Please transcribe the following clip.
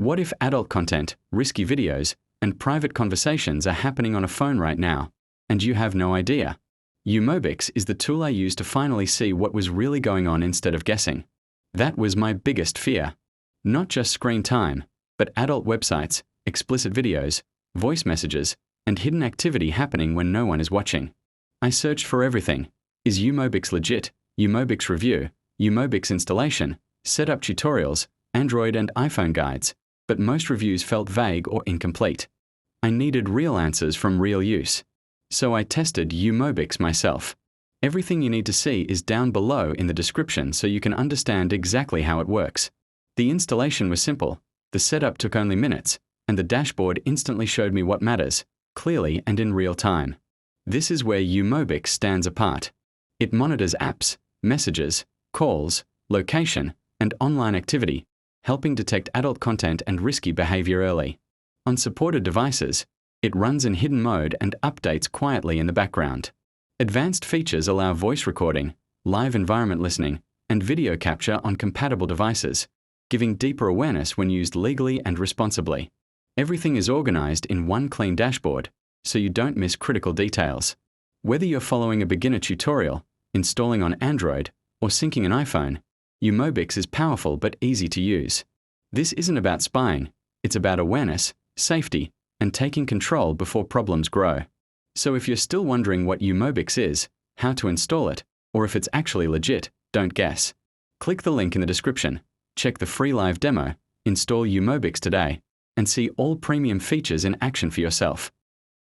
What if adult content, risky videos, and private conversations are happening on a phone right now, and you have no idea? uMobix is the tool I used to finally see what was really going on instead of guessing. That was my biggest fear. Not just screen time, but adult websites, explicit videos, voice messages, and hidden activity happening when no one is watching. I searched for everything. Is uMobix legit? uMobix review, uMobix installation, setup tutorials, Android and iPhone guides, but most reviews felt vague or incomplete. I needed real answers from real use. So I tested uMobix myself. Everything you need to see is down below in the description so you can understand exactly how it works. The installation was simple, the setup took only minutes, and the dashboard instantly showed me what matters, clearly and in real time. This is where uMobix stands apart. It monitors apps, messages, calls, location, and online activity, helping detect adult content and risky behavior early. On supported devices, it runs in hidden mode and updates quietly in the background. Advanced features allow voice recording, live environment listening, and video capture on compatible devices, giving deeper awareness when used legally and responsibly. Everything is organized in one clean dashboard, so you don't miss critical details. Whether you're following a beginner tutorial, installing on Android, or syncing an iPhone, uMobix is powerful but easy to use. This isn't about spying, it's about awareness, safety, and taking control before problems grow. So if you're still wondering what uMobix is, how to install it, or if it's actually legit, don't guess. Click the link in the description, check the free live demo, install uMobix today, and see all premium features in action for yourself.